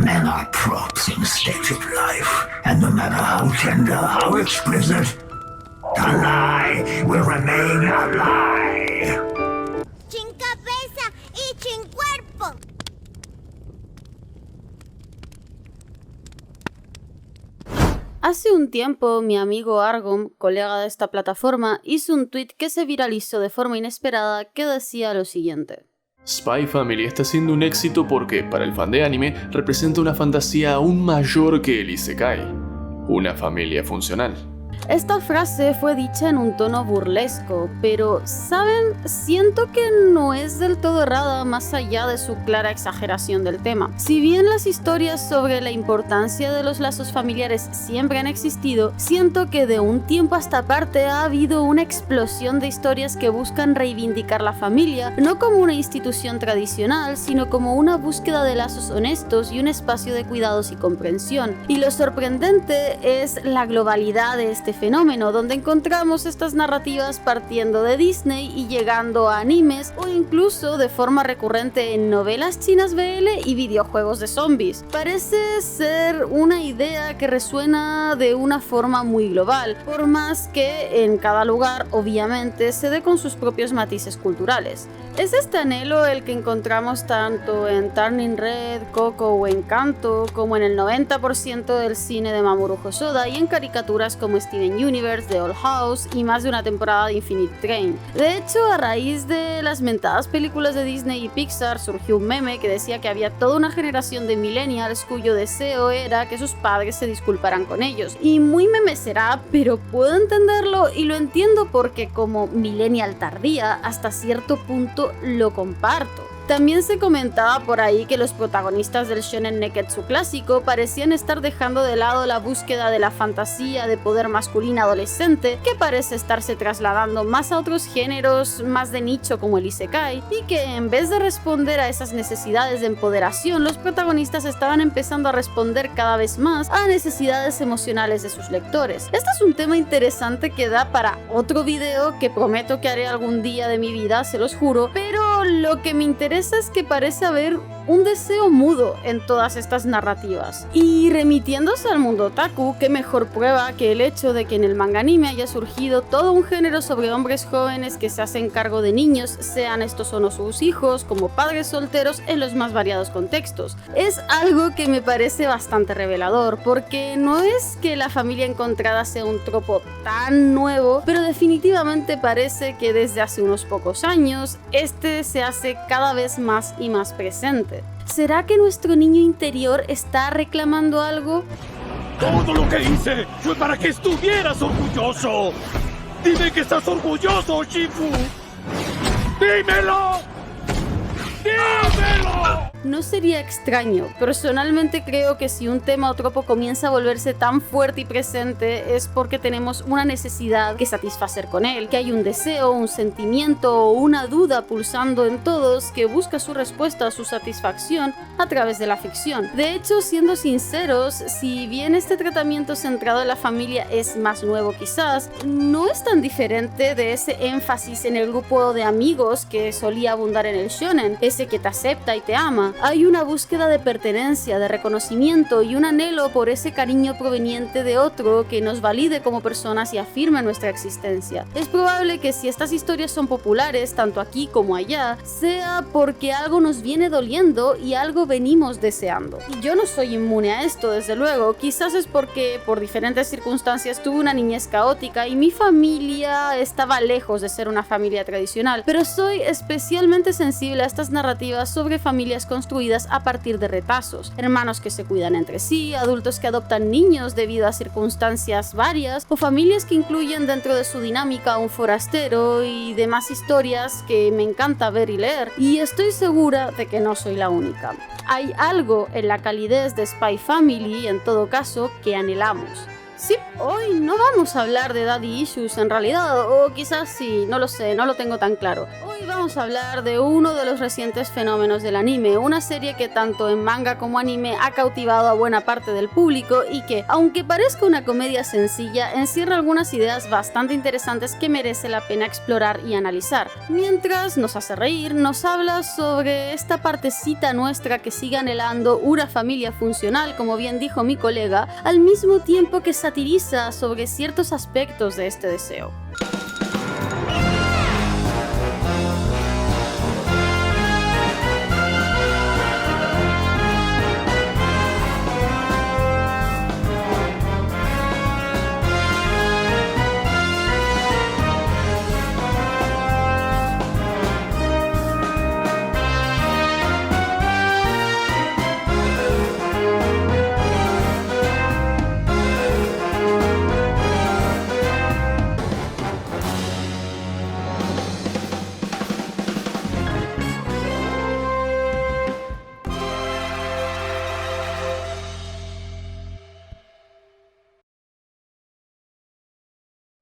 Men are props in a stage of life, and no matter how tender, how explicit, the lie will remain a lie. Sin cabeza y sin cuerpo. Hace un tiempo, mi amigo Argom, colega de esta plataforma, hizo un tweet que se viralizó de forma inesperada que decía lo siguiente. Spy Family está siendo un éxito porque, para el fan de anime, representa una fantasía aún mayor que el Isekai. Una familia funcional. Esta frase fue dicha en un tono burlesco, pero, ¿saben? Siento que no es del todo errada más allá de su clara exageración del tema. Si bien las historias sobre la importancia de los lazos familiares siempre han existido, siento que de un tiempo a esta parte ha habido una explosión de historias que buscan reivindicar la familia, no como una institución tradicional, sino como una búsqueda de lazos honestos y un espacio de cuidados y comprensión. Y lo sorprendente es la globalidad de este fenómeno, donde encontramos estas narrativas partiendo de Disney y llegando a animes o incluso de forma recurrente en novelas chinas BL y videojuegos de zombies. Parece ser una idea que resuena de una forma muy global, por más que en cada lugar obviamente se dé con sus propios matices culturales. Es este anhelo el que encontramos tanto en Turning Red, Coco o Encanto, como en el 90% del cine de Mamoru Hosoda y en caricaturas como Steven Universe, The Old House y más de una temporada de Infinite Train. De hecho, a raíz de las mentadas películas de Disney y Pixar surgió un meme que decía que había toda una generación de millennials cuyo deseo era que sus padres se disculparan con ellos. Y muy meme será, pero puedo entenderlo y lo entiendo porque como millennial tardía, hasta cierto punto lo comparto. También se comentaba por ahí que los protagonistas del shonen neketsu clásico parecían estar dejando de lado la búsqueda de la fantasía de poder masculino adolescente, que parece estarse trasladando más a otros géneros más de nicho como el isekai, y que en vez de responder a esas necesidades de empoderación, los protagonistas estaban empezando a responder cada vez más a necesidades emocionales de sus lectores. Este es un tema interesante que da para otro video que prometo que haré algún día de mi vida, se los juro, pero lo que me interesa es que parece haber un deseo mudo en todas estas narrativas. Y remitiéndose al mundo otaku, qué mejor prueba que el hecho de que en el manga anime haya surgido todo un género sobre hombres jóvenes que se hacen cargo de niños, sean estos o no sus hijos, como padres solteros en los más variados contextos. Es algo que me parece bastante revelador, porque no es que la familia encontrada sea un tropo tan nuevo, pero definitivamente parece que desde hace unos pocos años, este se hace cada vez más y más presente. ¿Será que nuestro niño interior está reclamando algo? Todo lo que hice fue para que estuvieras orgulloso. Dime que estás orgulloso, Shifu. ¡Dímelo! ¡Dímelo! No sería extraño. Personalmente creo que si un tema o tropo comienza a volverse tan fuerte y presente es porque tenemos una necesidad que satisfacer con él, que hay un deseo, un sentimiento o una duda pulsando en todos que busca su respuesta a su satisfacción a través de la ficción. De hecho, siendo sinceros, si bien este tratamiento centrado en la familia es más nuevo quizás, no es tan diferente de ese énfasis en el grupo de amigos que solía abundar en el shonen, ese que te acepta y te ama. Hay una búsqueda de pertenencia, de reconocimiento y un anhelo por ese cariño proveniente de otro que nos valide como personas y afirme nuestra existencia. Es probable que si estas historias son populares, tanto aquí como allá, sea porque algo nos viene doliendo y algo venimos deseando. Y yo no soy inmune a esto, desde luego. Quizás es porque por diferentes circunstancias tuve una niñez caótica y mi familia estaba lejos de ser una familia tradicional, pero soy especialmente sensible a estas narrativas sobre familias construidas a partir de retazos, hermanos que se cuidan entre sí, adultos que adoptan niños debido a circunstancias varias, o familias que incluyen dentro de su dinámica a un forastero y demás historias que me encanta ver y leer, y estoy segura de que no soy la única. Hay algo en la calidez de Spy Family, en todo caso, que anhelamos. Sí, hoy no vamos a hablar de daddy issues en realidad, o quizás sí, no lo sé, no lo tengo tan claro. Hoy vamos a hablar de uno de los recientes fenómenos del anime, una serie que tanto en manga como anime ha cautivado a buena parte del público y que, aunque parezca una comedia sencilla, encierra algunas ideas bastante interesantes que merece la pena explorar y analizar. Mientras nos hace reír, nos habla sobre esta partecita nuestra que sigue anhelando una familia funcional, como bien dijo mi colega, al mismo tiempo que satiriza sobre ciertos aspectos de este deseo.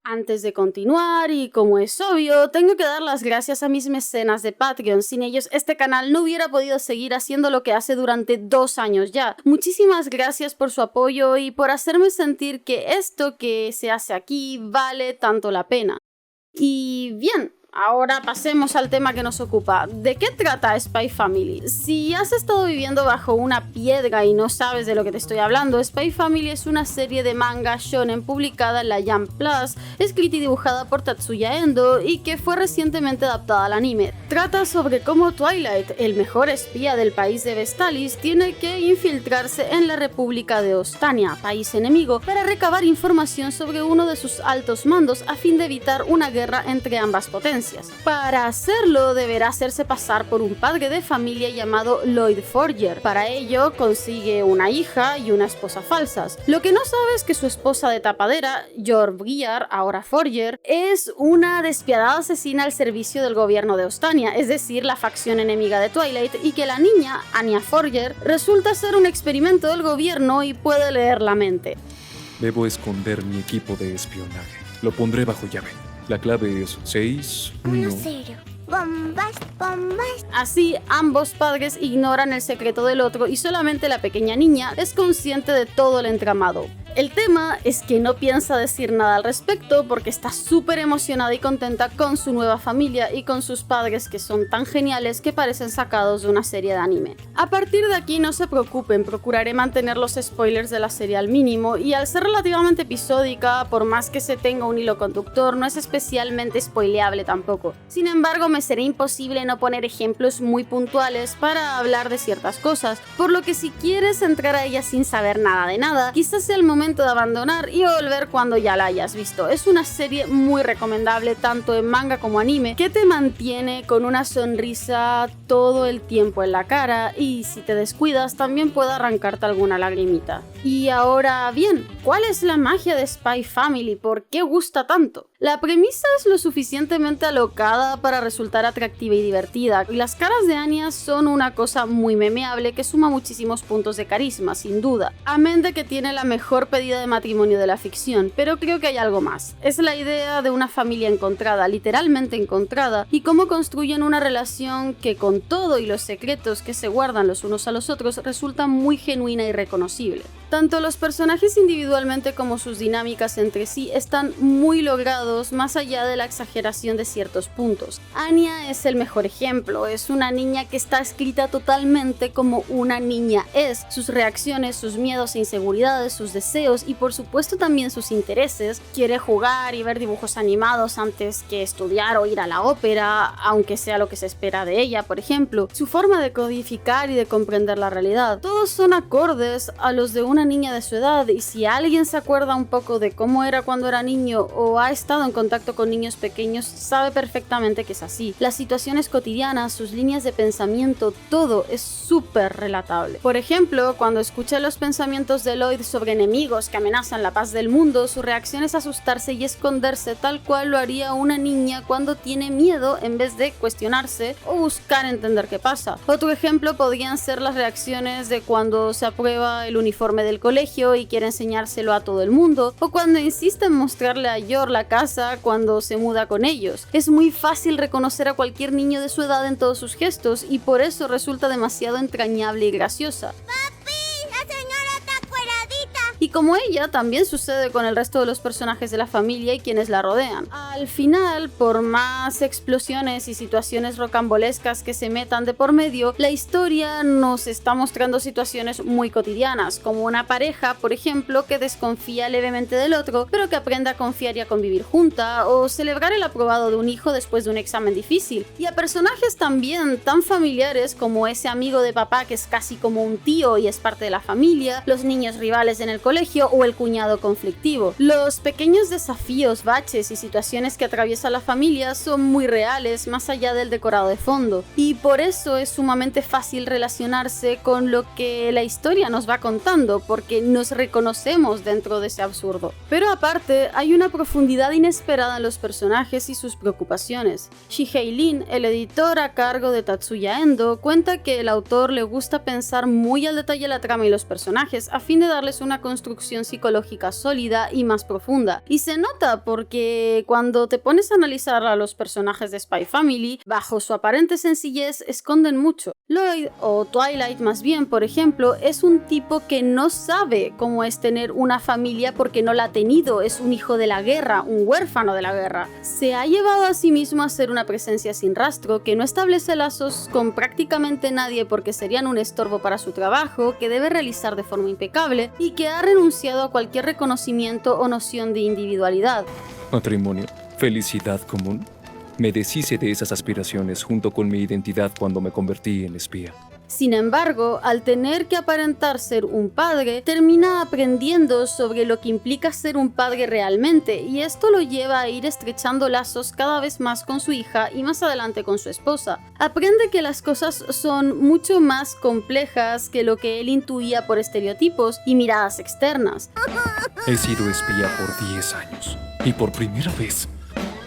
Antes de continuar, y como es obvio, tengo que dar las gracias a mis mecenas de Patreon. Sin ellos, este canal no hubiera podido seguir haciendo lo que hace durante 2 años ya. Muchísimas gracias por su apoyo y por hacerme sentir que esto que se hace aquí vale tanto la pena. Y bien, ahora pasemos al tema que nos ocupa. ¿De qué trata Spy Family? Si has estado viviendo bajo una piedra y no sabes de lo que te estoy hablando, Spy Family es una serie de manga shonen publicada en la Jump Plus, escrita y dibujada por Tatsuya Endo y que fue recientemente adaptada al anime. Trata sobre cómo Twilight, el mejor espía del país de Vestalis, tiene que infiltrarse en la República de Ostania, país enemigo, para recabar información sobre uno de sus altos mandos a fin de evitar una guerra entre ambas potencias. Para hacerlo, deberá hacerse pasar por un padre de familia llamado Lloyd Forger. Para ello, consigue una hija y una esposa falsas. Lo que no sabe es que su esposa de tapadera, Yor Briar, ahora Forger, es una despiadada asesina al servicio del gobierno de Ostania, es decir, la facción enemiga de Twilight, y que la niña, Anya Forger, resulta ser un experimento del gobierno y puede leer la mente. Debo esconder mi equipo de espionaje. Lo pondré bajo llave. La clave es 6-1. Bombast. Así, ambos padres ignoran el secreto del otro y solamente la pequeña niña es consciente de todo el entramado. El tema es que no piensa decir nada al respecto porque está súper emocionada y contenta con su nueva familia y con sus padres que son tan geniales que parecen sacados de una serie de anime. A partir de aquí no se preocupen, procuraré mantener los spoilers de la serie al mínimo y al ser relativamente episódica, por más que se tenga un hilo conductor, no es especialmente spoileable tampoco. Sin embargo, me será imposible no poner ejemplos muy puntuales para hablar de ciertas cosas, por lo que si quieres entrar a ella sin saber nada de nada, quizás sea el momento de abandonar y volver cuando ya la hayas visto. Es una serie muy recomendable tanto en manga como anime que te mantiene con una sonrisa todo el tiempo en la cara y si te descuidas también puede arrancarte alguna lagrimita. Y ahora bien, ¿cuál es la magia de Spy Family? ¿Por qué gusta tanto? La premisa es lo suficientemente alocada para resultar atractiva y divertida, y las caras de Anya son una cosa muy memeable que suma muchísimos puntos de carisma, sin duda. Amén de que tiene la mejor pedida de matrimonio de la ficción, pero creo que hay algo más. Es la idea de una familia encontrada, literalmente encontrada, y cómo construyen una relación que con todo y los secretos que se guardan los unos a los otros resulta muy genuina y reconocible. Tanto los personajes individualmente como sus dinámicas entre sí están muy logrados más allá de la exageración de ciertos puntos. Anya es el mejor ejemplo, es una niña que está escrita totalmente como una niña es. Sus reacciones, sus miedos e inseguridades, sus deseos y por supuesto también sus intereses. Quiere jugar y ver dibujos animados antes que estudiar o ir a la ópera, aunque sea lo que se espera de ella, por ejemplo. Su forma de codificar y de comprender la realidad. Todos son acordes a los de una niña de su edad, y si alguien se acuerda un poco de cómo era cuando era niño o ha estado en contacto con niños pequeños, sabe perfectamente que es así. Las situaciones cotidianas, sus líneas de pensamiento, todo es súper relatable. Por ejemplo, cuando escuché los pensamientos de Lloyd sobre enemigos que amenazan la paz del mundo, su reacción es asustarse y esconderse tal cual lo haría una niña cuando tiene miedo en vez de cuestionarse o buscar entender qué pasa. Otro ejemplo podrían ser las reacciones de cuando se aprueba el uniforme del del colegio y quiere enseñárselo a todo el mundo, o cuando insiste en mostrarle a Yor la casa cuando se muda con ellos. Es muy fácil reconocer a cualquier niño de su edad en todos sus gestos y por eso resulta demasiado entrañable y graciosa. ¡Papi! ¡La señora está cueradita! Y como ella, también sucede con el resto de los personajes de la familia y quienes la rodean. Al final, por más explosiones y situaciones rocambolescas que se metan de por medio, la historia nos está mostrando situaciones muy cotidianas, como una pareja, por ejemplo, que desconfía levemente del otro, pero que aprende a confiar y a convivir junta, o celebrar el aprobado de un hijo después de un examen difícil. Y a personajes también tan familiares como ese amigo de papá que es casi como un tío y es parte de la familia, los niños rivales en el colegio o el cuñado conflictivo. Los pequeños desafíos, baches y situaciones que atraviesa la familia son muy reales, más allá del decorado de fondo, y por eso es sumamente fácil relacionarse con lo que la historia nos va contando, porque nos reconocemos dentro de ese absurdo. Pero aparte, hay una profundidad inesperada en los personajes y sus preocupaciones. Shihei Lin, el editor a cargo de Tatsuya Endo, cuenta que el autor le gusta pensar muy al detalle la trama y los personajes a fin de darles una construcción psicológica sólida y más profunda. Y se nota porque cuando te pones a analizar a los personajes de Spy Family, bajo su aparente sencillez esconden mucho. Lloyd, o Twilight más bien, por ejemplo, es un tipo que no sabe cómo es tener una familia porque no la ha tenido, es un hijo de la guerra, un huérfano de la guerra. Se ha llevado a sí mismo a ser una presencia sin rastro, que no establece lazos con prácticamente nadie porque serían un estorbo para su trabajo, que debe realizar de forma impecable, y que ha renunciado a cualquier reconocimiento o noción de individualidad. Matrimonio, felicidad común. Me deshice de esas aspiraciones junto con mi identidad cuando me convertí en espía. Sin embargo, al tener que aparentar ser un padre, termina aprendiendo sobre lo que implica ser un padre realmente, y esto lo lleva a ir estrechando lazos cada vez más con su hija y más adelante con su esposa. Aprende que las cosas son mucho más complejas que lo que él intuía por estereotipos y miradas externas. He sido espía por 10 años y por primera vez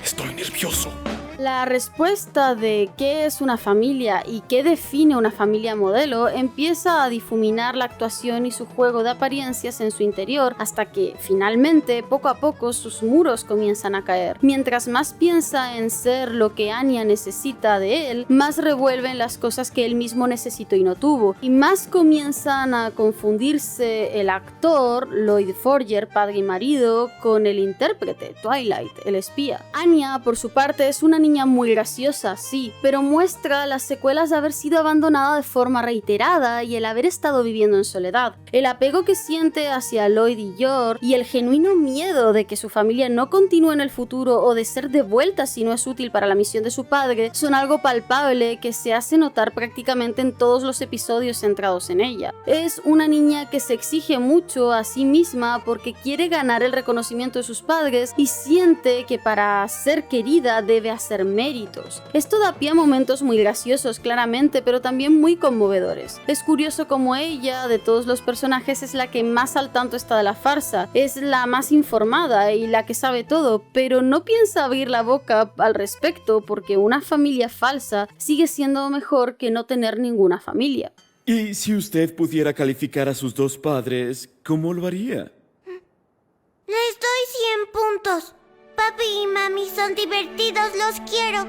estoy nervioso. La respuesta de qué es una familia y qué define una familia modelo empieza a difuminar la actuación y su juego de apariencias en su interior hasta que, finalmente, poco a poco sus muros comienzan a caer. Mientras más piensa en ser lo que Anya necesita de él, más revuelven las cosas que él mismo necesitó y no tuvo, y más comienzan a confundirse el actor, Lloyd Forger, padre y marido, con el intérprete, Twilight, el espía. Anya, por su parte, es una niña muy graciosa, sí, pero muestra las secuelas de haber sido abandonada de forma reiterada y el haber estado viviendo en soledad. El apego que siente hacia Lloyd y Yor y el genuino miedo de que su familia no continúe en el futuro o de ser devuelta si no es útil para la misión de su padre son algo palpable que se hace notar prácticamente en todos los episodios centrados en ella. Es una niña que se exige mucho a sí misma porque quiere ganar el reconocimiento de sus padres y siente que para ser querida debe hacer méritos. Esto da pie a momentos muy graciosos, claramente, pero también muy conmovedores. Es curioso como ella, de todos los personajes, es la que más al tanto está de la farsa, es la más informada y la que sabe todo, pero no piensa abrir la boca al respecto porque una familia falsa sigue siendo mejor que no tener ninguna familia. Y si usted pudiera calificar a sus dos padres, ¿cómo lo haría? Les doy 100 puntos. Papi y mami son divertidos, los quiero.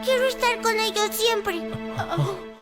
Quiero estar con ellos siempre.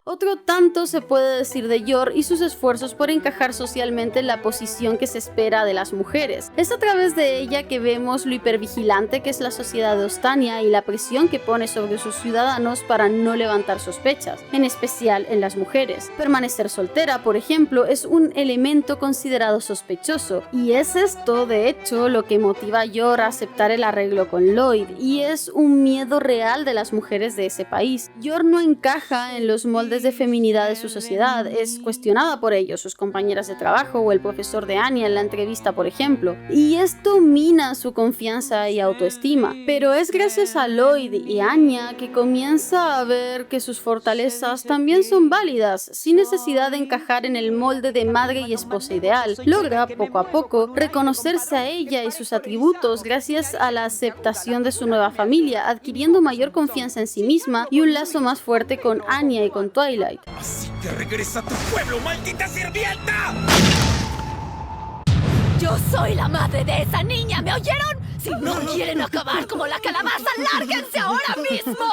Otro tanto se puede decir de Yor y sus esfuerzos por encajar socialmente en la posición que se espera de las mujeres. Es a través de ella que vemos lo hipervigilante que es la sociedad de Ostania y la presión que pone sobre sus ciudadanos para no levantar sospechas, en especial en las mujeres. Permanecer soltera, por ejemplo, es un elemento considerado sospechoso, y es esto, de hecho, lo que motiva a Yor a aceptar el arreglo con Lloyd, y es un miedo real de las mujeres de ese país. Yor no encaja en los moldes de feminidad de su sociedad, es cuestionada por ellos, sus compañeras de trabajo o el profesor de Anya en la entrevista, por ejemplo, y esto mina su confianza y autoestima. Pero es gracias a Lloyd y Anya que comienza a ver que sus fortalezas también son válidas, sin necesidad de encajar en el molde de madre y esposa ideal. Logra, poco a poco, reconocerse a ella y sus atributos gracias a la aceptación de su nueva familia, adquiriendo mayor confianza en sí misma y un lazo más fuerte con Anya y con Twilight. Así que regresa a tu pueblo, maldita sirvienta. Yo soy la madre de esa niña, ¿me oyeron? Si no quieren acabar como la calabaza, ¡lárguense ahora mismo!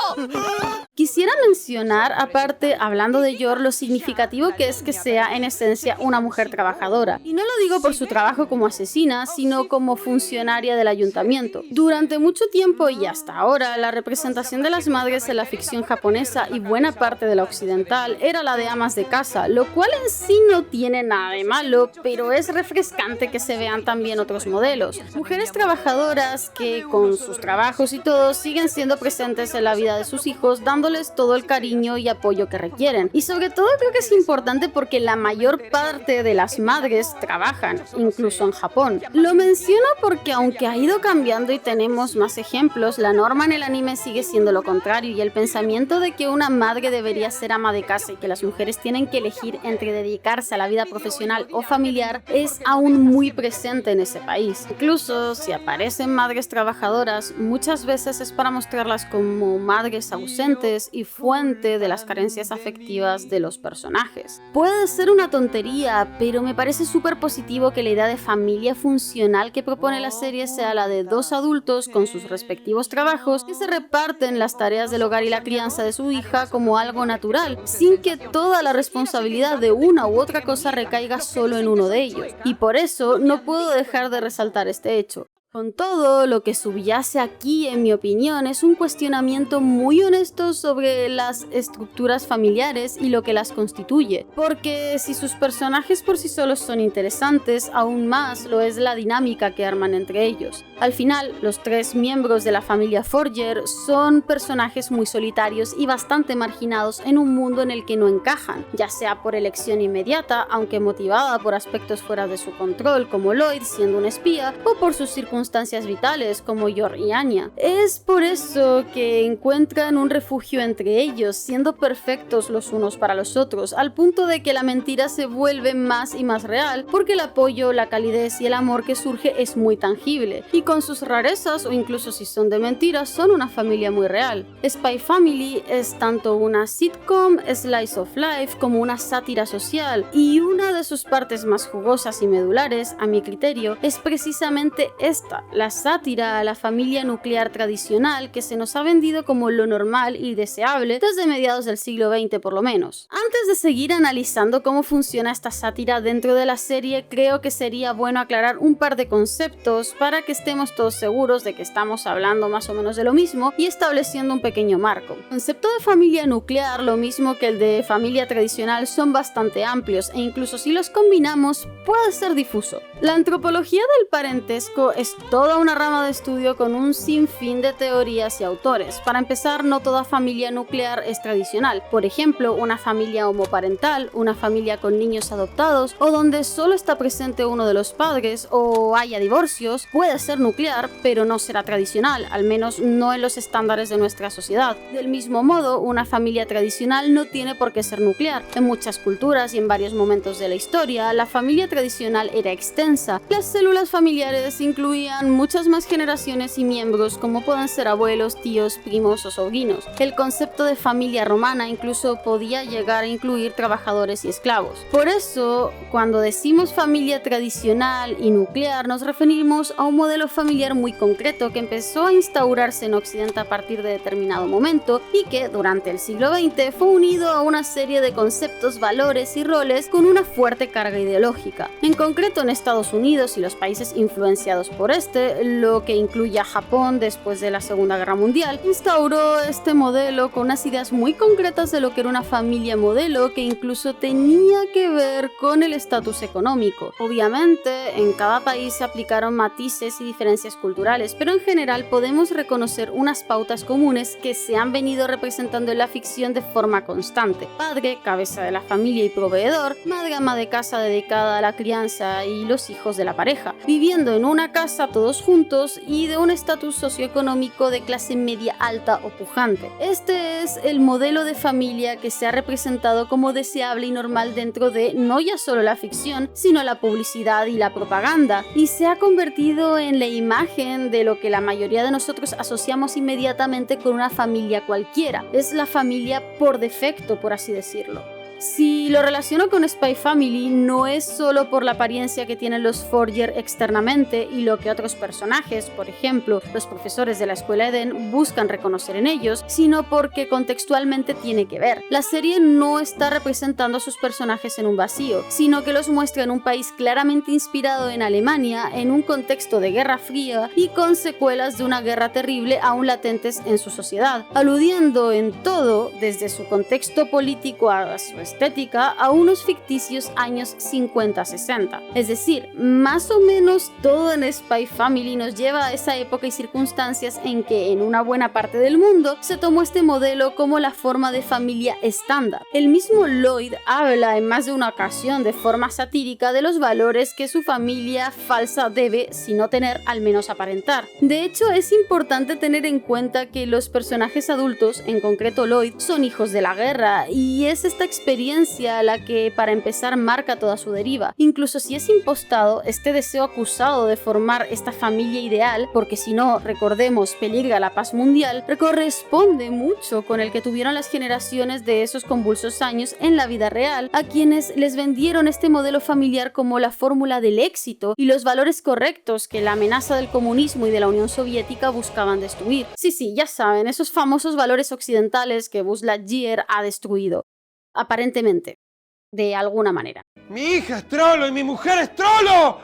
Quisiera mencionar, aparte, hablando de Yor, lo significativo que es que sea en esencia una mujer trabajadora. Y no lo digo por su trabajo como asesina, sino como funcionaria del ayuntamiento. Durante mucho tiempo y hasta ahora, la representación de las madres en la ficción japonesa y buena parte de la occidental era la de amas de casa, lo cual en sí no tiene nada de malo, pero es refrescante que se vean también otros modelos. Mujeres trabajadoras que, con sus trabajos y todo, siguen siendo presentes en la vida de sus hijos, dándoles todo el cariño y apoyo que requieren. Y sobre todo creo que es importante porque la mayor parte de las madres trabajan, incluso en Japón. Lo menciono porque aunque ha ido cambiando y tenemos más ejemplos, la norma en el anime sigue siendo lo contrario, y el pensamiento de que una madre debería ser ama de casa y que las mujeres tienen que elegir entre dedicarse a la vida profesional o familiar es aún muy presente en ese país. Incluso si aparecen madres trabajadoras, muchas veces es para mostrarlas como madres ausentes y fuente de las carencias afectivas de los personajes. Puede ser una tontería, pero me parece súper positivo que la idea de familia funcional que propone la serie sea la de dos adultos con sus respectivos trabajos que se reparten las tareas del hogar y la crianza de su hija como algo natural, sin que toda la responsabilidad de una u otra cosa recaiga solo en uno de ellos. Y por eso no puedo dejar de resaltar este hecho. Con todo, lo que subyace aquí, en mi opinión, es un cuestionamiento muy honesto sobre las estructuras familiares y lo que las constituye. Porque si sus personajes por sí solos son interesantes, aún más lo es la dinámica que arman entre ellos. Al final, los tres miembros de la familia Forger son personajes muy solitarios y bastante marginados en un mundo en el que no encajan, ya sea por elección inmediata, aunque motivada por aspectos fuera de su control, como Lloyd siendo un espía, o por sus circunstancias vitales como Yor y Anya. Es por eso que encuentran un refugio entre ellos, siendo perfectos los unos para los otros, al punto de que la mentira se vuelve más y más real, porque el apoyo, la calidez y el amor que surge es muy tangible, y con sus rarezas, o incluso si son de mentiras, son una familia muy real. Spy Family es tanto una sitcom, slice of life, como una sátira social, y una de sus partes más jugosas y medulares, a mi criterio, es precisamente esta, la sátira a la familia nuclear tradicional que se nos ha vendido como lo normal y deseable desde mediados del siglo XX por lo menos. Antes de seguir analizando cómo funciona esta sátira dentro de la serie, creo que sería bueno aclarar un par de conceptos para que estemos todos seguros de que estamos hablando más o menos de lo mismo y estableciendo un pequeño marco. El concepto de familia nuclear, lo mismo que el de familia tradicional, son bastante amplios e incluso si los combinamos puede ser difuso. La antropología del parentesco es toda una rama de estudio con un sinfín de teorías y autores. Para empezar, no toda familia nuclear es tradicional. Por ejemplo, una familia homoparental, una familia con niños adoptados o donde solo está presente uno de los padres o haya divorcios, puede ser nuclear, pero no será tradicional, al menos no en los estándares de nuestra sociedad. Del mismo modo, una familia tradicional no tiene por qué ser nuclear. En muchas culturas y en varios momentos de la historia, la familia tradicional era extensa. Las células familiares incluían muchas más generaciones y miembros como pueden ser abuelos, tíos, primos o sobrinos. El concepto de familia romana incluso podía llegar a incluir trabajadores y esclavos. Por eso, cuando decimos familia tradicional y nuclear, nos referimos a un modelo familiar muy concreto que empezó a instaurarse en Occidente a partir de determinado momento y que durante el siglo XX fue unido a una serie de conceptos, valores y roles con una fuerte carga ideológica. En concreto, en Estados Unidos y los países influenciados por lo que incluye a Japón después de la Segunda Guerra Mundial, instauró este modelo con unas ideas muy concretas de lo que era una familia modelo que incluso tenía que ver con el estatus económico. Obviamente, en cada país se aplicaron matices y diferencias culturales, pero en general podemos reconocer unas pautas comunes que se han venido representando en la ficción de forma constante. Padre, cabeza de la familia y proveedor; madre, ama de casa dedicada a la crianza y los hijos de la pareja, viviendo en una casa todos juntos y de un estatus socioeconómico de clase media alta o pujante. Este es el modelo de familia que se ha representado como deseable y normal dentro de no ya solo la ficción, sino la publicidad y la propaganda, y se ha convertido en la imagen de lo que la mayoría de nosotros asociamos inmediatamente con una familia cualquiera. Es la familia por defecto, por así decirlo. Si lo relaciono con Spy Family, no es solo por la apariencia que tienen los Forger externamente y lo que otros personajes, por ejemplo, los profesores de la Escuela Eden, buscan reconocer en ellos, sino porque contextualmente tiene que ver. La serie no está representando a sus personajes en un vacío, sino que los muestra en un país claramente inspirado en Alemania, en un contexto de Guerra Fría y con secuelas de una guerra terrible aún latentes en su sociedad, aludiendo en todo, desde su contexto político a su estética, a unos ficticios años 50-60. Es decir, más o menos todo en Spy Family nos lleva a esa época y circunstancias en que en una buena parte del mundo se tomó este modelo como la forma de familia estándar. El mismo Lloyd habla en más de una ocasión de forma satírica de los valores que su familia falsa debe, si no tener, al menos aparentar. De hecho, es importante tener en cuenta que los personajes adultos, en concreto Lloyd, son hijos de la guerra, y es esta experiencia la que, para empezar, marca toda su deriva. Incluso si es impostado, este deseo acusado de formar esta familia ideal, porque si no, recordemos, peligra la paz mundial, corresponde mucho con el que tuvieron las generaciones de esos convulsos años en la vida real, a quienes les vendieron este modelo familiar como la fórmula del éxito y los valores correctos que la amenaza del comunismo y de la Unión Soviética buscaban destruir. Sí, ya saben, esos famosos valores occidentales que Buzz Lightyear ha destruido. Aparentemente, de alguna manera. ¡Mi hija es trolo y mi mujer es trolo!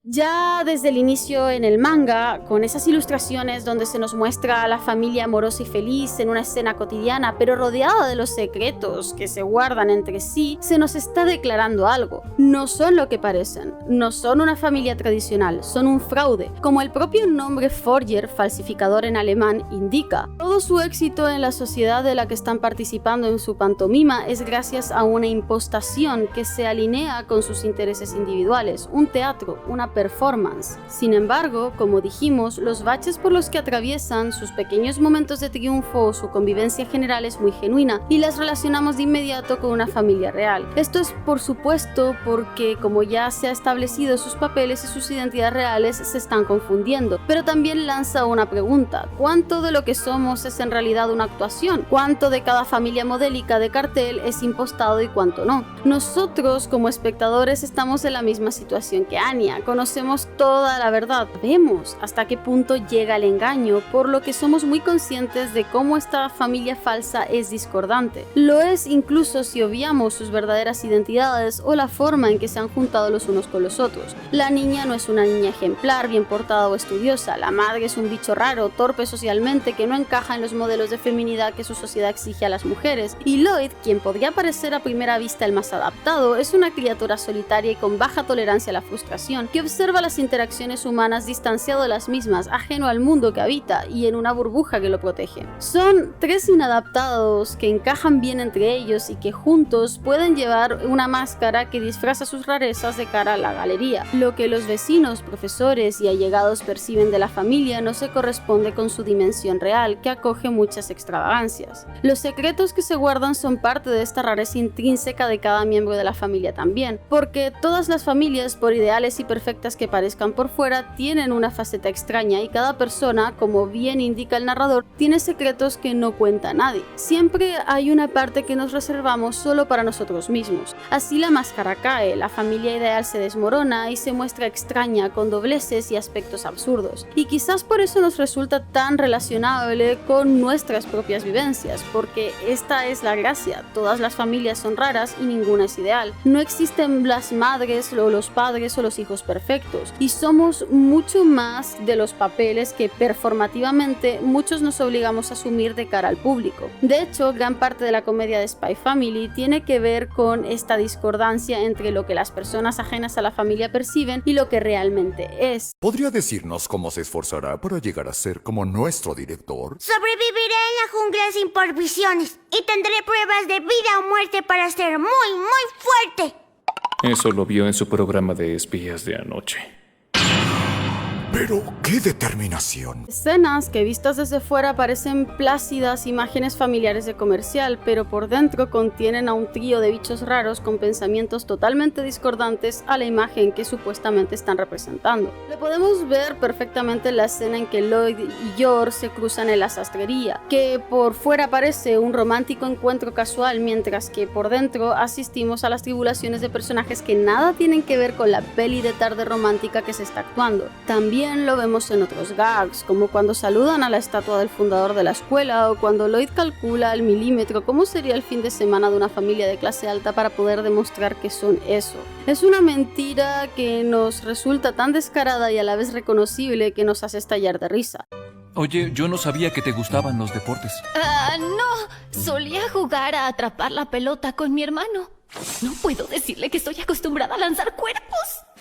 Ya desde el inicio en el manga, con esas ilustraciones donde se nos muestra a la familia amorosa y feliz en una escena cotidiana, pero rodeada de los secretos que se guardan entre sí, se nos está declarando algo. No son lo que parecen, no son una familia tradicional, son un fraude. Como el propio nombre Forger, falsificador en alemán, indica, todo su éxito en la sociedad de la que están participando en su pantomima es gracias a una impostación que se alinea con sus intereses individuales, un teatro, una performance. Sin embargo, como dijimos, los baches por los que atraviesan, sus pequeños momentos de triunfo o su convivencia general es muy genuina y las relacionamos de inmediato con una familia real. Esto es, por supuesto, porque, como ya se ha establecido, sus papeles y sus identidades reales se están confundiendo, pero también lanza una pregunta: ¿cuánto de lo que somos es en realidad una actuación? ¿Cuánto de cada familia modélica de cartel es impostado y cuánto no? Nosotros, como espectadores, estamos en la misma situación que Anya. Conocemos toda la verdad, vemos hasta qué punto llega el engaño, por lo que somos muy conscientes de cómo esta familia falsa es discordante. Lo es incluso si obviamos sus verdaderas identidades o la forma en que se han juntado los unos con los otros. La niña no es una niña ejemplar, bien portada o estudiosa, la madre es un bicho raro, torpe socialmente, que no encaja en los modelos de feminidad que su sociedad exige a las mujeres, y Lloyd, quien podría parecer a primera vista el más adaptado, es una criatura solitaria y con baja tolerancia a la frustración, que observa las interacciones humanas distanciado de las mismas, ajeno al mundo que habita y en una burbuja que lo protege. Son tres inadaptados que encajan bien entre ellos y que juntos pueden llevar una máscara que disfraza sus rarezas de cara a la galería. Lo que los vecinos, profesores y allegados perciben de la familia no se corresponde con su dimensión real, que acoge muchas extravagancias. Los secretos que se guardan son parte de esta rareza intrínseca de cada miembro de la familia también, porque todas las familias, por ideales y perfectas que parezcan por fuera, tienen una faceta extraña y cada persona, como bien indica el narrador, tiene secretos que no cuenta a nadie. Siempre hay una parte que nos reservamos solo para nosotros mismos. Así la máscara cae, la familia ideal se desmorona y se muestra extraña, con dobleces y aspectos absurdos. Y quizás por eso nos resulta tan relacionable con nuestras propias vivencias, porque esta es la gracia. Todas las familias son raras y ninguna es ideal. No existen las madres o los padres o los hijos perfectos, y somos mucho más de los papeles que performativamente muchos nos obligamos a asumir de cara al público. De hecho, gran parte de la comedia de Spy Family tiene que ver con esta discordancia entre lo que las personas ajenas a la familia perciben y lo que realmente es. ¿Podría decirnos cómo se esforzará para llegar a ser como nuestro director? Sobreviviré en la jungla sin provisiones y tendré pruebas de vida o muerte para ser muy fuerte. Eso lo vio en su programa de espías de anoche. Pero, ¡qué determinación! Escenas que vistas desde fuera parecen plácidas imágenes familiares de comercial, pero por dentro contienen a un trío de bichos raros con pensamientos totalmente discordantes a la imagen que supuestamente están representando. Lo podemos ver perfectamente en la escena en que Lloyd y Yor se cruzan en la sastrería, que por fuera parece un romántico encuentro casual, mientras que por dentro asistimos a las tribulaciones de personajes que nada tienen que ver con la peli de tarde romántica que se está actuando. También lo vemos en otros gags, como cuando saludan a la estatua del fundador de la escuela o cuando Lloyd calcula al milímetro cómo sería el fin de semana de una familia de clase alta para poder demostrar que son eso. Es una mentira que nos resulta tan descarada y a la vez reconocible que nos hace estallar de risa. Oye, yo no sabía que te gustaban los deportes. No, solía jugar a atrapar la pelota con mi hermano. No puedo decirle que estoy acostumbrada a lanzar cuerpos.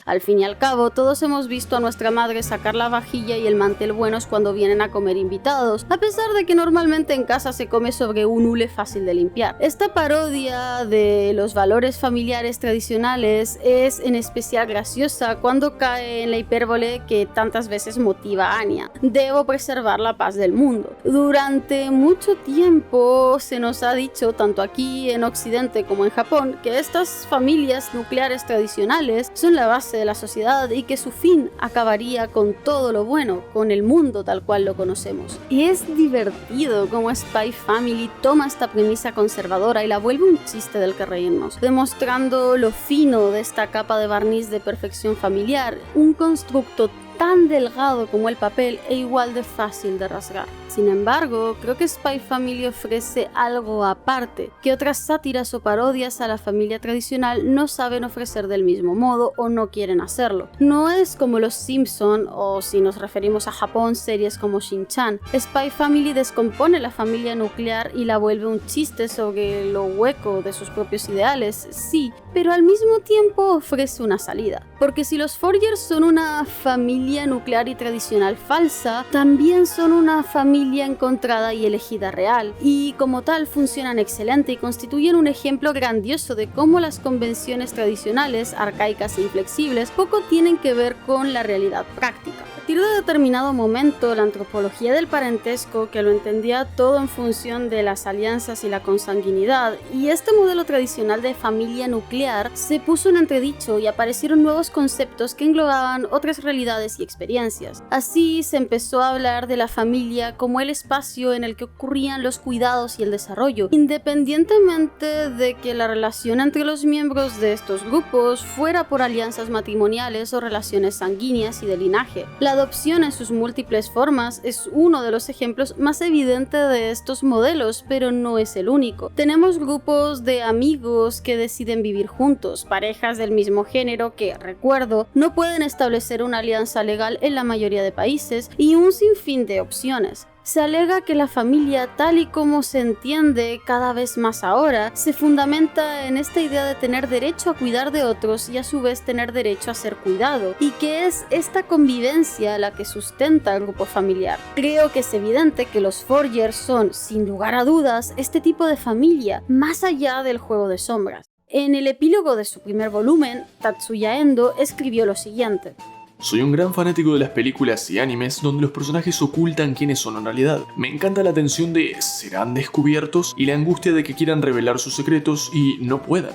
Al fin y al cabo, todos hemos visto a nuestra madre sacar la vajilla y el mantel buenos cuando vienen a comer invitados, a pesar de que normalmente en casa se come sobre un hule fácil de limpiar. Esta parodia de los valores familiares tradicionales es en especial graciosa cuando cae en la hipérbole que tantas veces motiva a Anya. Debo preservar la paz del mundo. Durante mucho tiempo se nos ha dicho, tanto aquí en Occidente como en Japón, que estas familias nucleares tradicionales son la base de la sociedad y que su fin acabaría con todo lo bueno, con el mundo tal cual lo conocemos. Y es divertido como Spy Family toma esta premisa conservadora y la vuelve un chiste del que reírnos, demostrando lo fino de esta capa de barniz de perfección familiar, un constructo tan delgado como el papel e igual de fácil de rasgar. Sin embargo, creo que Spy Family ofrece algo aparte, que otras sátiras o parodias a la familia tradicional no saben ofrecer del mismo modo o no quieren hacerlo. No es como Los Simpson o, si nos referimos a Japón, series como Shin-Chan. Spy Family descompone la familia nuclear y la vuelve un chiste sobre lo hueco de sus propios ideales, sí, pero al mismo tiempo ofrece una salida. Porque si los Forgers son una familia nuclear y tradicional falsa, también son una familia encontrada y elegida real, y como tal funcionan excelente y constituyen un ejemplo grandioso de cómo las convenciones tradicionales, arcaicas e inflexibles, poco tienen que ver con la realidad práctica. A partir de determinado momento, la antropología del parentesco, que lo entendía todo en función de las alianzas y la consanguinidad, y este modelo tradicional de familia nuclear, se puso en entredicho y aparecieron nuevos conceptos que englobaban otras realidades y experiencias. Así se empezó a hablar de la familia como el espacio en el que ocurrían los cuidados y el desarrollo, independientemente de que la relación entre los miembros de estos grupos fuera por alianzas matrimoniales o relaciones sanguíneas y de linaje. La adopción en sus múltiples formas es uno de los ejemplos más evidentes de estos modelos, pero no es el único. Tenemos grupos de amigos que deciden vivir juntos, parejas del mismo género que, recuerdo, no pueden establecer una alianza legal en la mayoría de países, y un sinfín de opciones. Se alega que la familia, tal y como se entiende cada vez más ahora, se fundamenta en esta idea de tener derecho a cuidar de otros y a su vez tener derecho a ser cuidado, y que es esta convivencia la que sustenta el grupo familiar. Creo que es evidente que los Forgers son, sin lugar a dudas, este tipo de familia, más allá del juego de sombras. En el epílogo de su primer volumen, Tatsuya Endo escribió lo siguiente: soy un gran fanático de las películas y animes donde los personajes ocultan quiénes son en realidad. Me encanta la tensión de ¿serán descubiertos? Y la angustia de que quieran revelar sus secretos y no puedan.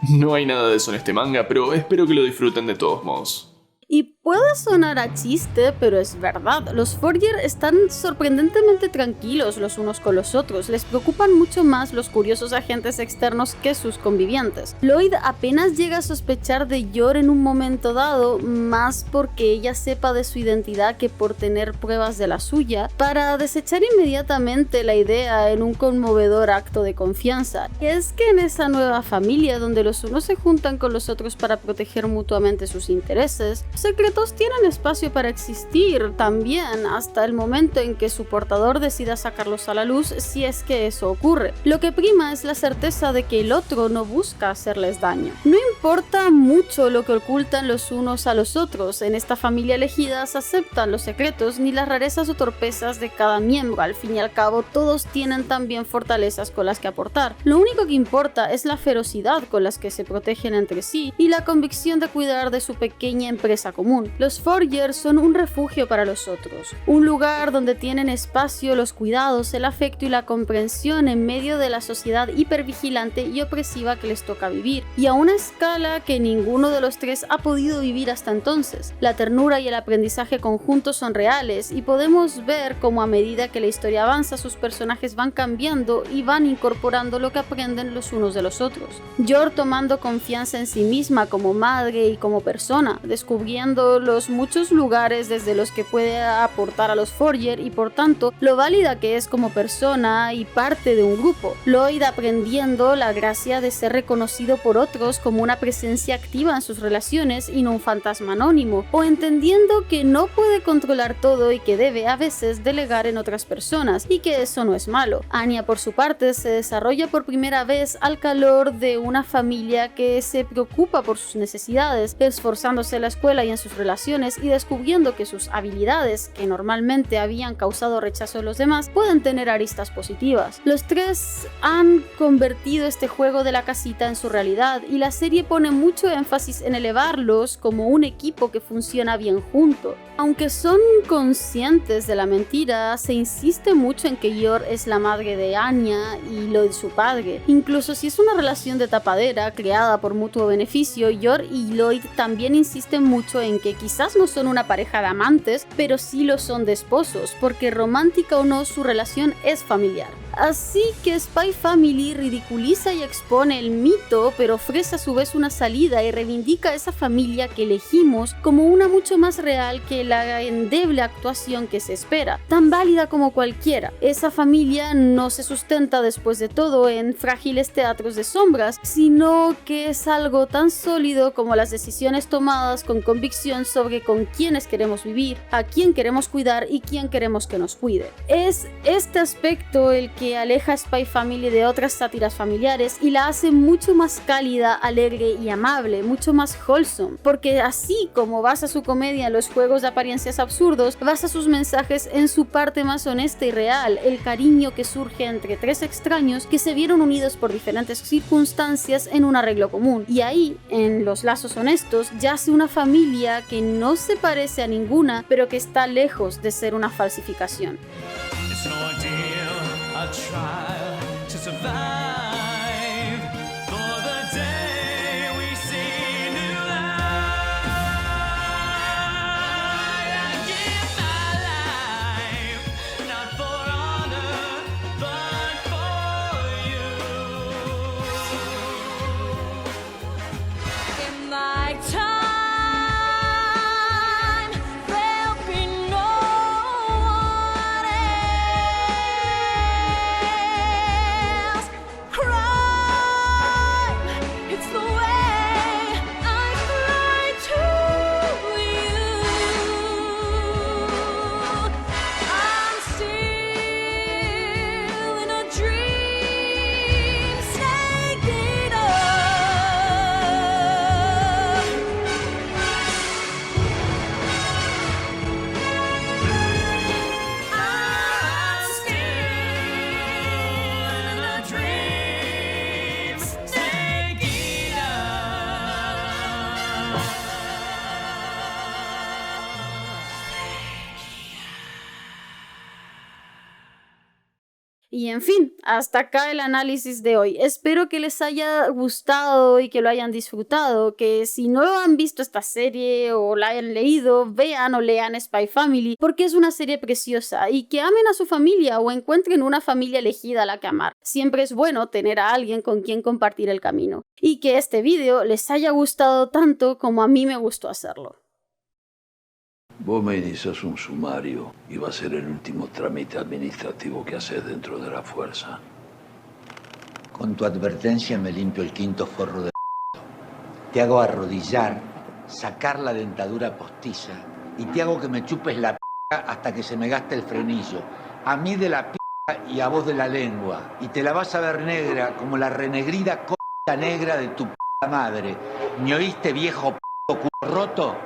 No hay nada de eso en este manga, pero espero que lo disfruten de todos modos. Y puede sonar a chiste, pero es verdad. Los Forger están sorprendentemente tranquilos los unos con los otros. Les preocupan mucho más los curiosos agentes externos que sus convivientes. Lloyd apenas llega a sospechar de Yor en un momento dado, más porque ella sepa de su identidad que por tener pruebas de la suya, para desechar inmediatamente la idea en un conmovedor acto de confianza. Y es que en esa nueva familia, donde los unos se juntan con los otros para proteger mutuamente sus intereses, secretos tienen espacio para existir también hasta el momento en que su portador decida sacarlos a la luz, si es que eso ocurre. Lo que prima es la certeza de que el otro no busca hacerles daño. No importa mucho lo que ocultan los unos a los otros, en esta familia elegida se aceptan los secretos ni las rarezas o torpezas de cada miembro. Al fin y al cabo, todos tienen también fortalezas con las que aportar. Lo único que importa es la ferocidad con las que se protegen entre sí y la convicción de cuidar de su pequeña empresa común. común. Los Forgers son un refugio para los otros, un lugar donde tienen espacio los cuidados, el afecto y la comprensión en medio de la sociedad hipervigilante y opresiva que les toca vivir, y a una escala que ninguno de los tres ha podido vivir hasta entonces. La ternura y el aprendizaje conjuntos son reales, y podemos ver cómo a medida que la historia avanza sus personajes van cambiando y van incorporando lo que aprenden los unos de los otros. Yor tomando confianza en sí misma como madre y como persona, descubriendo los muchos lugares desde los que puede aportar a los Forger y por tanto lo válida que es como persona y parte de un grupo. Lloyd aprendiendo la gracia de ser reconocido por otros como una presencia activa en sus relaciones y no un fantasma anónimo, o entendiendo que no puede controlar todo y que debe a veces delegar en otras personas y que eso no es malo. Anya por su parte se desarrolla por primera vez al calor de una familia que se preocupa por sus necesidades, esforzándose en la escuela y en sus relaciones y descubriendo que sus habilidades, que normalmente habían causado rechazo de los demás, pueden tener aristas positivas. Los tres han convertido este juego de la casita en su realidad y la serie pone mucho énfasis en elevarlos como un equipo que funciona bien junto. Aunque son conscientes de la mentira, se insiste mucho en que Yor es la madre de Anya y Lloyd su padre. Incluso si es una relación de tapadera creada por mutuo beneficio, Yor y Lloyd también insisten mucho en que quizás no son una pareja de amantes, pero sí lo son de esposos, porque romántica o no, su relación es familiar. Así que Spy Family ridiculiza y expone el mito, pero ofrece a su vez una salida y reivindica a esa familia que elegimos como una mucho más real que la endeble actuación que se espera, tan válida como cualquiera. Esa familia no se sustenta después de todo en frágiles teatros de sombras, sino que es algo tan sólido como las decisiones tomadas con convicción sobre con quiénes queremos vivir, a quién queremos cuidar y quién queremos que nos cuide. Es este aspecto el que aleja a Spy Family de otras sátiras familiares y la hace mucho más cálida, alegre y amable, mucho más wholesome, porque así como basa su comedia en los juegos de apariencias absurdos, basa sus mensajes en su parte más honesta y real, el cariño que surge entre tres extraños que se vieron unidos por diferentes circunstancias en un arreglo común, y ahí, en los lazos honestos, yace una familia que no se parece a ninguna, pero que está lejos de ser una falsificación. A trial to survive for the day we see new life. I give my life not for honor but for you. In my time there'll be no one else. Crime, it's the way I fly to you. I'm still in a dream, snaking I'm still in a dream, snaking Y en fin, hasta acá el análisis de hoy. Espero que les haya gustado y que lo hayan disfrutado, que si no han visto esta serie o la hayan leído, vean o lean Spy Family, porque es una serie preciosa, y que amen a su familia o encuentren una familia elegida a la que amar. Siempre es bueno tener a alguien con quien compartir el camino. Y que este vídeo les haya gustado tanto como a mí me gustó hacerlo. Vos me iniciás un sumario y va a ser el último trámite administrativo que haces dentro de la fuerza. Con tu advertencia me limpio el quinto forro de... Te hago arrodillar, sacar la dentadura postiza y te hago que me chupes la hasta que se me gaste el frenillo. A mí de la y a vos de la lengua. Y te la vas a ver negra como la renegrida negra de tu madre. ¿Me oíste, viejo culo roto?